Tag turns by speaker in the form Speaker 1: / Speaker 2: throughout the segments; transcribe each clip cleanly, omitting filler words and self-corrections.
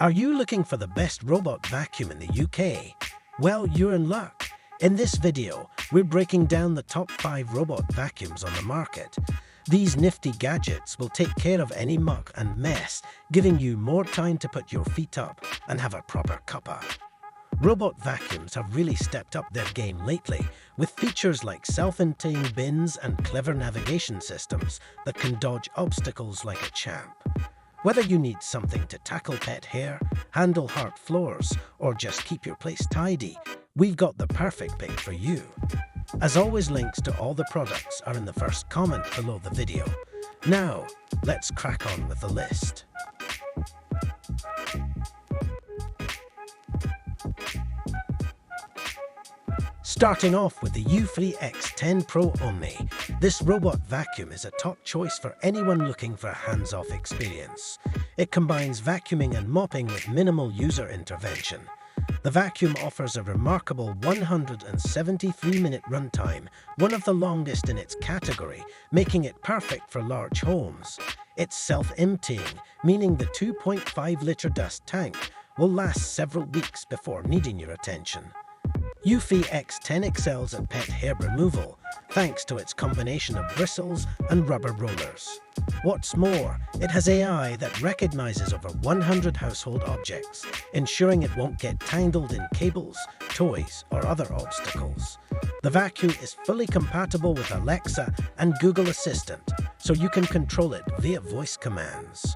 Speaker 1: Are you looking for the best robot vacuum in the UK? Well, you're in luck. In this video, we're breaking down the top 5 robot vacuums on the market. These nifty gadgets will take care of any muck and mess, giving you more time to put your feet up and have a proper cuppa. Robot vacuums have really stepped up their game lately, with features like self-emptying bins and clever navigation systems that can dodge obstacles like a champ. Whether you need something to tackle pet hair, handle hard floors, or just keep your place tidy, we've got the perfect pick for you. As always, links to all the products are in the first comment below the video. Now, let's crack on with the list. Starting off with the Eufy X10 Pro Omni, this robot vacuum is a top choice for anyone looking for a hands-off experience. It combines vacuuming and mopping with minimal user intervention. The vacuum offers a remarkable 173-minute runtime, one of the longest in its category, making it perfect for large homes. It's self-emptying, meaning the 2.5-litre dust tank will last several weeks before needing your attention. Eufy X10 excels at pet hair removal, thanks to its combination of bristles and rubber rollers. What's more, it has AI that recognizes over 100 household objects, ensuring it won't get tangled in cables, toys, or other obstacles. The vacuum is fully compatible with Alexa and Google Assistant, so you can control it via voice commands.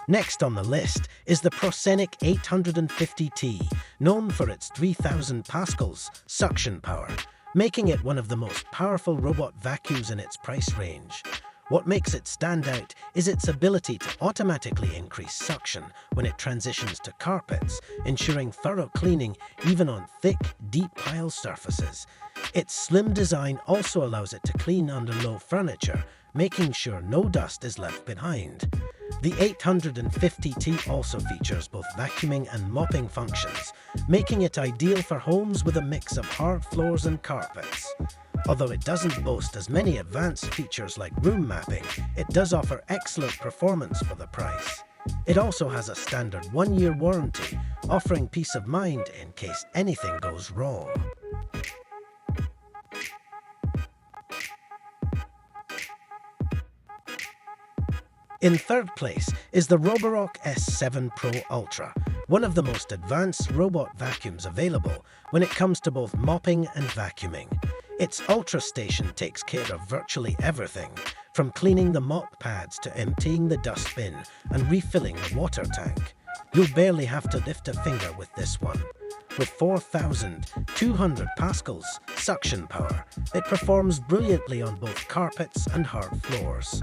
Speaker 1: Next on the list is the Proscenic 850T, known for its 3000 pascals suction power, making it one of the most powerful robot vacuums in its price range. What makes it stand out is its ability to automatically increase suction when it transitions to carpets, ensuring thorough cleaning even on thick, deep pile surfaces. Its slim design also allows it to clean under low furniture, making sure no dust is left behind. The 850T also features both vacuuming and mopping functions, making it ideal for homes with a mix of hard floors and carpets. Although it doesn't boast as many advanced features like room mapping, it does offer excellent performance for the price. It also has a standard 1-year warranty, offering peace of mind in case anything goes wrong. In third place is the Roborock S7 Pro Ultra, one of the most advanced robot vacuums available when it comes to both mopping and vacuuming. Its Ultra Station takes care of virtually everything, from cleaning the mop pads to emptying the dust bin and refilling the water tank. You'll barely have to lift a finger with this one. With 4,200 pascals suction power, it performs brilliantly on both carpets and hard floors.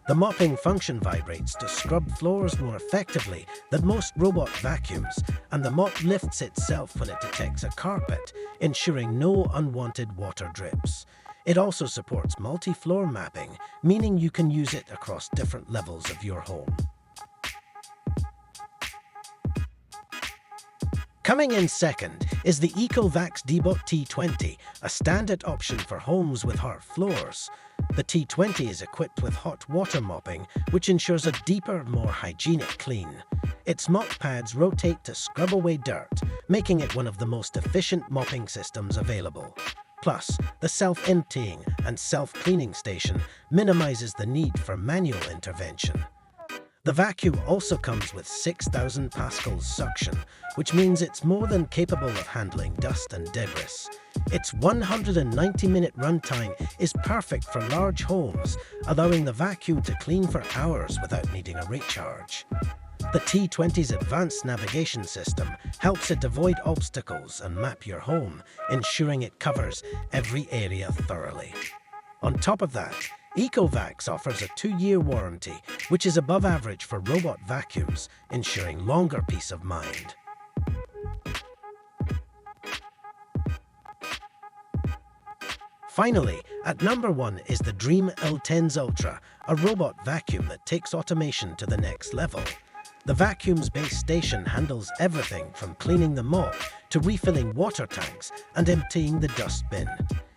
Speaker 1: The mopping function vibrates to scrub floors more effectively than most robot vacuums, and the mop lifts itself when it detects a carpet, ensuring no unwanted water drips. It also supports multi-floor mapping, meaning you can use it across different levels of your home. Coming in second is the Ecovacs Deebot T20, a standard option for homes with hard floors. The T20 is equipped with hot water mopping, which ensures a deeper, more hygienic clean. Its mop pads rotate to scrub away dirt, making it one of the most efficient mopping systems available. Plus, the self-emptying and self-cleaning station minimizes the need for manual intervention. The vacuum also comes with 6,000 pascals suction, which means it's more than capable of handling dust and debris. Its 190-minute runtime is perfect for large homes, allowing the vacuum to clean for hours without needing a recharge. The T20's advanced navigation system helps it avoid obstacles and map your home, ensuring it covers every area thoroughly. On top of that, Ecovacs offers a 2-year warranty, which is above average for robot vacuums, ensuring longer peace of mind. Finally, at number 1 is the Dreame L10 Ultra, a robot vacuum that takes automation to the next level. The vacuum's base station handles everything from cleaning the mop to refilling water tanks and emptying the dust bin.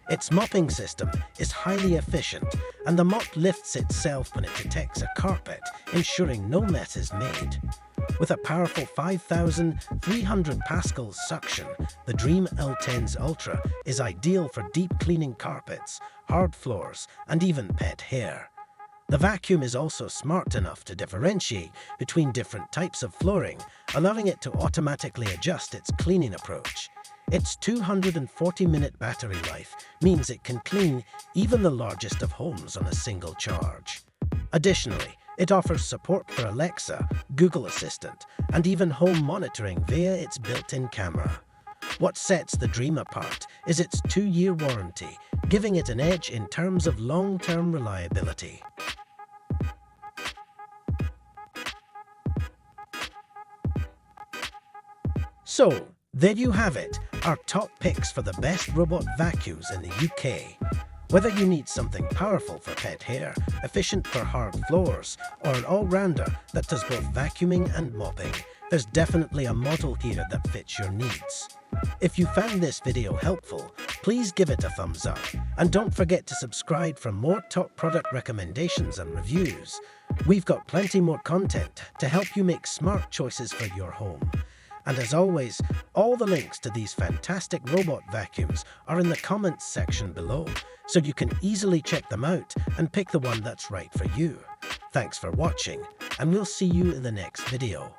Speaker 1: Its mopping system is highly efficient, and the mop lifts itself when it detects a carpet, ensuring no mess is made. With a powerful 5,300 pascals suction, the Dreame L10's Ultra is ideal for deep cleaning carpets, hard floors, and even pet hair. The vacuum is also smart enough to differentiate between different types of flooring, allowing it to automatically adjust its cleaning approach. Its 240-minute battery life means it can clean even the largest of homes on a single charge. Additionally, it offers support for Alexa, Google Assistant, and even home monitoring via its built-in camera. What sets the Dreame apart is its 2-year warranty, giving it an edge in terms of long-term reliability. So, there you have it, our top picks for the best robot vacuums in the UK. Whether you need something powerful for pet hair, efficient for hard floors, or an all-rounder that does both vacuuming and mopping, there's definitely a model here that fits your needs. If you found this video helpful, please give it a thumbs up, and don't forget to subscribe for more top product recommendations and reviews. We've got plenty more content to help you make smart choices for your home. And as always, all the links to these fantastic robot vacuums are in the comments section below, so you can easily check them out and pick the one that's right for you. Thanks for watching, and we'll see you in the next video.